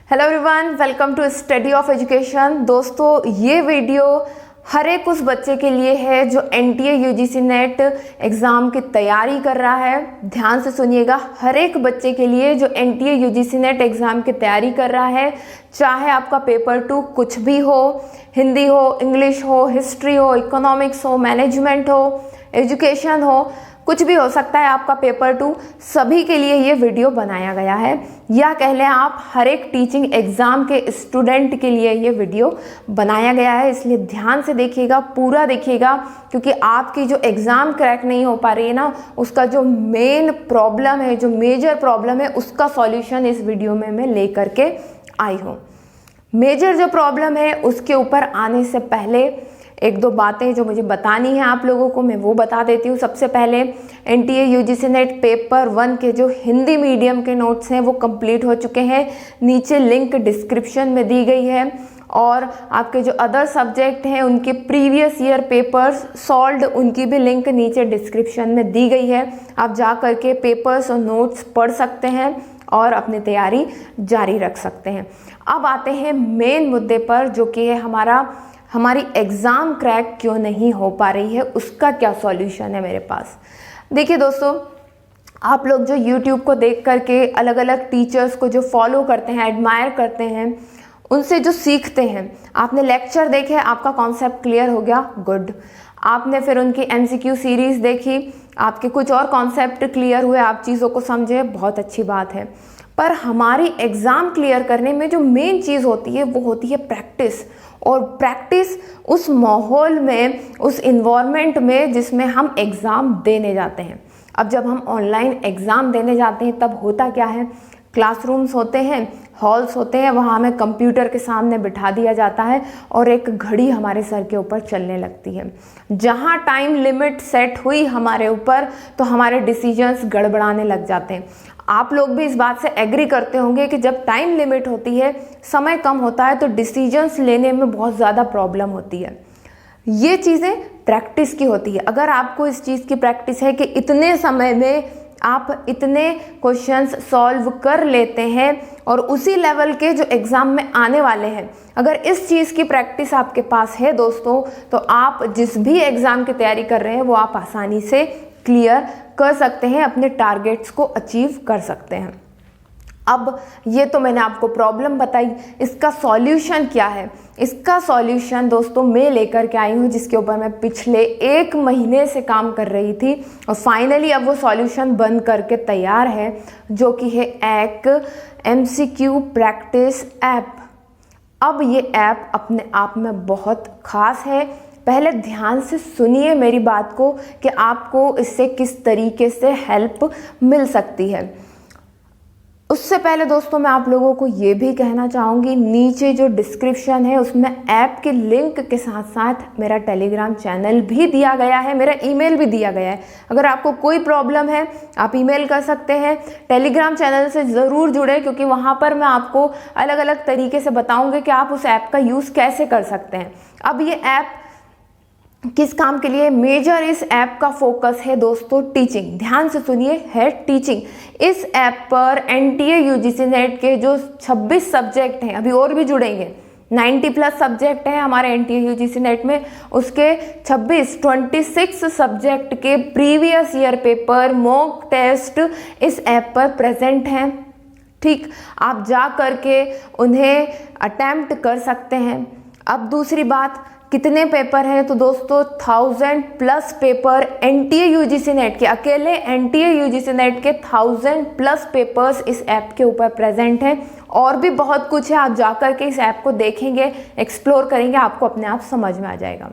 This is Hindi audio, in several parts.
Hello everyone, welcome to study of education. दोस्तों, ये वीडियो हर एक उस बच्चे के लिए है जो एनटीए यूजीसी नेट एग्ज़ाम की तैयारी कर रहा है। ध्यान से सुनिएगा, हर एक बच्चे के लिए जो एनटीए यूजीसी नेट एग्ज़ाम की तैयारी कर रहा है, चाहे आपका पेपर 2 कुछ भी हो, हिंदी हो, इंग्लिश हो, हिस्ट्री हो, इकोनॉमिक्स हो, मैनेजमेंट हो, एजुकेशन हो, कुछ भी हो सकता है आपका पेपर 2, सभी के लिए ये वीडियो बनाया गया है। या कह लें आप हर एक टीचिंग एग्ज़ाम के स्टूडेंट के लिए ये वीडियो बनाया गया है। इसलिए ध्यान से देखिएगा, पूरा देखिएगा, क्योंकि आपकी जो एग्ज़ाम क्रैक नहीं हो पा रही है ना, उसका जो मेन प्रॉब्लम है, जो मेजर प्रॉब्लम है, उसका सॉल्यूशन इस वीडियो में मैं ले करके आई हूँ। मेजर जो प्रॉब्लम है उसके ऊपर आने से पहले एक दो बातें जो मुझे बतानी है आप लोगों को, मैं वो बता देती हूँ। सबसे पहले एनटीए यूजीसी नेट पेपर 1 के जो हिंदी मीडियम के नोट्स हैं वो कंप्लीट हो चुके हैं। नीचे लिंक डिस्क्रिप्शन में दी गई है। और आपके जो अदर सब्जेक्ट हैं उनके प्रीवियस ईयर पेपर्स सॉल्व्ड, उनकी भी लिंक नीचे डिस्क्रिप्शन में दी गई है। आप जा करके पेपर्स और नोट्स पढ़ सकते हैं और अपनी तैयारी जारी रख सकते हैं। अब आते हैं मेन मुद्दे पर, जो कि है हमारी एग्ज़ाम क्रैक क्यों नहीं हो पा रही है, उसका क्या सॉल्यूशन है मेरे पास। देखिए दोस्तों, आप लोग जो YouTube को देख करके अलग अलग टीचर्स को जो फॉलो करते हैं, एडमायर करते हैं, उनसे जो सीखते हैं, आपने लेक्चर देखे, आपका कॉन्सेप्ट क्लियर हो गया, गुड। आपने फिर उनकी MCQ सीरीज़ देखी, आपके कुछ और कॉन्सेप्ट क्लियर हुए, आप चीज़ों को समझे, बहुत अच्छी बात है। पर हमारी एग्ज़ाम क्लियर करने में जो मेन चीज़ होती है वो होती है प्रैक्टिस। और प्रैक्टिस उस माहौल में, उस इन्वायरमेंट में जिसमें हम एग्ज़ाम देने जाते हैं। अब जब हम ऑनलाइन एग्ज़ाम देने जाते हैं तब होता क्या है, क्लासरूम्स होते हैं, हॉल्स होते हैं, वहाँ हमें कंप्यूटर के सामने बिठा दिया जाता है और एक घड़ी हमारे सर के ऊपर चलने लगती है। जहाँ टाइम लिमिट सेट हुई हमारे ऊपर तो हमारे डिसीजंस गड़बड़ाने लग जाते हैं। आप लोग भी इस बात से एग्री करते होंगे कि जब टाइम लिमिट होती है, समय कम होता है, तो डिसीजंस लेने में बहुत ज़्यादा प्रॉब्लम होती है। ये चीज़ें प्रैक्टिस की होती है। अगर आपको इस चीज़ की प्रैक्टिस है कि इतने समय में आप इतने क्वेश्चंस सॉल्व कर लेते हैं और उसी लेवल के जो एग्ज़ाम में आने वाले हैं, अगर इस चीज़ की प्रैक्टिस आपके पास है दोस्तों, तो आप जिस भी एग्ज़ाम की तैयारी कर रहे हैं वो आप आसानी से क्लियर कर सकते हैं, अपने टारगेट्स को अचीव कर सकते हैं। अब ये तो मैंने आपको प्रॉब्लम बताई, इसका सॉल्यूशन क्या है? इसका सॉल्यूशन दोस्तों मैं लेकर के आई हूँ, जिसके ऊपर मैं पिछले 1 महीने से काम कर रही थी और फाइनली अब वो सॉल्यूशन बन करके तैयार है, जो कि है एक MCQ प्रैक्टिस ऐप। अब ये ऐप अपने आप में बहुत ख़ास है। पहले ध्यान से सुनिए मेरी बात को कि आपको इससे किस तरीके से हेल्प मिल सकती है। उससे पहले दोस्तों मैं आप लोगों को ये भी कहना चाहूँगी, नीचे जो डिस्क्रिप्शन है उसमें ऐप के लिंक के साथ साथ मेरा टेलीग्राम चैनल भी दिया गया है, मेरा ईमेल भी दिया गया है। अगर आपको कोई प्रॉब्लम है आप ईमेल कर सकते हैं। टेलीग्राम चैनल से ज़रूर जुड़े, क्योंकि वहाँ पर मैं आपको अलग अलग तरीके से बताऊँगी कि आप उस ऐप का यूज़ कैसे कर सकते हैं। अब ये ऐप किस काम के लिए? मेजर इस ऐप का फोकस है दोस्तों टीचिंग। ध्यान से सुनिए, है टीचिंग। इस ऐप पर एनटीए यूजीसी नेट के जो 26 सब्जेक्ट हैं, अभी और भी जुड़ेंगे, 90+ सब्जेक्ट हैं हमारे एनटीए यूजीसी नेट में, उसके 26 सब्जेक्ट के previous year paper, mock test इस ऐप पर प्रेजेंट हैं। ठीक, आप जा करके उन्हें अटेम्प्ट कर सकते हैं। अब दूसरी बात, कितने पेपर हैं? तो दोस्तों 1000+ पेपर एनटीए यूजीसी नेट के, अकेले एनटीए यूजीसी नेट के 1000+ पेपर्स इस ऐप के ऊपर प्रेजेंट हैं। और भी बहुत कुछ है, आप जाकर के इस ऐप को देखेंगे, एक्सप्लोर करेंगे, आपको अपने आप समझ में आ जाएगा।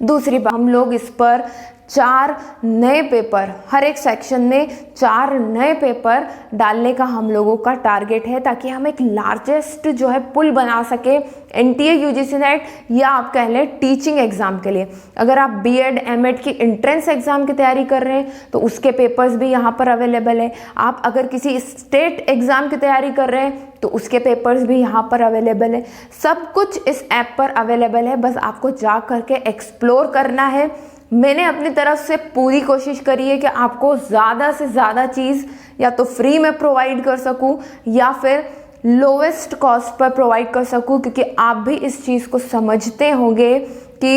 दूसरी बात, हम लोग इस पर 4 नए पेपर, हर एक सेक्शन में 4 नए पेपर डालने का हम लोगों का टारगेट है, ताकि हम एक लार्जेस्ट जो है पुल बना सके एनटीए यूजीसी नेट, या आप कह लें टीचिंग एग्ज़ाम के लिए। अगर आप बीएड एमएड की एंट्रेंस एग्ज़ाम की तैयारी कर रहे हैं तो उसके पेपर्स भी यहाँ पर अवेलेबल है। आप अगर किसी स्टेट एग्ज़ाम की तैयारी कर रहे हैं तो उसके पेपर्स भी यहाँ पर अवेलेबल है। सब कुछ इस ऐप पर अवेलेबल है, बस आपको जा करके एक्सप्लोर करना है। मैंने अपनी तरफ से पूरी कोशिश करी है कि आपको ज़्यादा से ज़्यादा चीज़ या तो फ्री में प्रोवाइड कर सकूं, या फिर लोवेस्ट कॉस्ट पर प्रोवाइड कर सकूं, क्योंकि आप भी इस चीज़ को समझते होंगे कि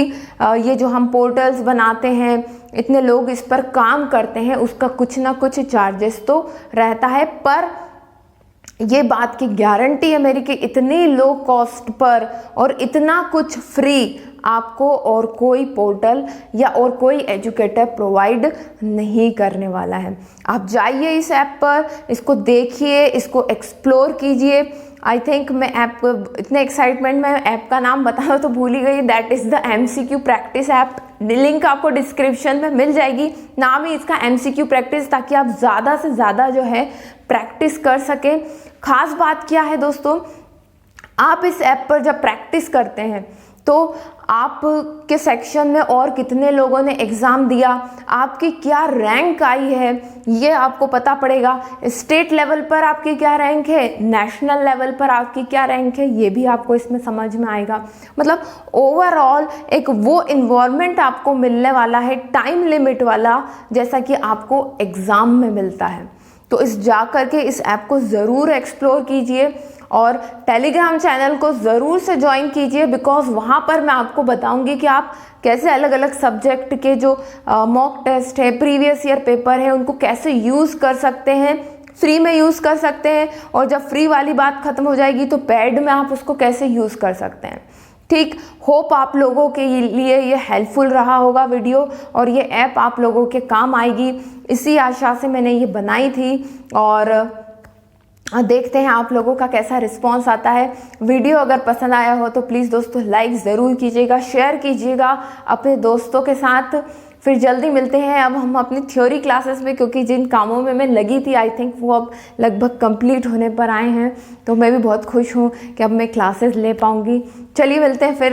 ये जो हम पोर्टल्स बनाते हैं, इतने लोग इस पर काम करते हैं, उसका कुछ ना कुछ चार्जेस तो रहता है। पर ये बात की गारंटी है मेरी कि इतनी लो कॉस्ट पर और इतना कुछ फ्री आपको और कोई पोर्टल या और कोई एजुकेटर प्रोवाइड नहीं करने वाला है। आप जाइए इस ऐप पर, इसको देखिए, इसको एक्सप्लोर कीजिए। आई थिंक मैं ऐप इतने एक्साइटमेंट में ऐप का नाम बताना तो भूल ही गई। That is the MCQ practice app. Link आपको डिस्क्रिप्शन में मिल जाएगी। नाम ही इसका MCQ प्रैक्टिस, ताकि आप ज़्यादा से ज़्यादा जो है प्रैक्टिस कर सकें। खास बात क्या है दोस्तों, आप इस ऐप पर जब प्रैक्टिस करते हैं तो आपके सेक्शन में और कितने लोगों ने एग्ज़ाम दिया, आपकी क्या रैंक आई है, ये आपको पता पड़ेगा। स्टेट लेवल पर आपकी क्या रैंक है, नेशनल लेवल पर आपकी क्या रैंक है, ये भी आपको इसमें समझ में आएगा। मतलब ओवरऑल एक वो इन्वायरमेंट आपको मिलने वाला है, टाइम लिमिट वाला, जैसा कि आपको एग्ज़ाम में मिलता है। तो जा करके इस ऐप को ज़रूर एक्सप्लोर कीजिए और टेलीग्राम चैनल को ज़रूर से ज्वाइन कीजिए, बिकॉज वहाँ पर मैं आपको बताऊंगी कि आप कैसे अलग अलग सब्जेक्ट के जो मॉक टेस्ट है, प्रीवियस ईयर पेपर है, उनको कैसे यूज़ कर सकते हैं, फ्री में यूज़ कर सकते हैं, और जब फ्री वाली बात ख़त्म हो जाएगी तो पेड में आप उसको कैसे यूज़ कर सकते हैं। ठीक, होप आप लोगों के लिए ये हेल्पफुल रहा होगा वीडियो, और ये ऐप आप लोगों के काम आएगी, इसी आशा से मैंने ये बनाई थी। और देखते हैं आप लोगों का कैसा रिस्पांस आता है। वीडियो अगर पसंद आया हो तो प्लीज़ दोस्तों लाइक ज़रूर कीजिएगा, शेयर कीजिएगा अपने दोस्तों के साथ। फिर जल्दी मिलते हैं अब हम अपनी थ्योरी क्लासेस में, क्योंकि जिन कामों में मैं लगी थी आई थिंक वो अब लगभग कंप्लीट होने पर आए हैं। तो मैं भी बहुत खुश हूँ कि अब मैं क्लासेस ले पाऊँगी। चलिए मिलते हैं फिर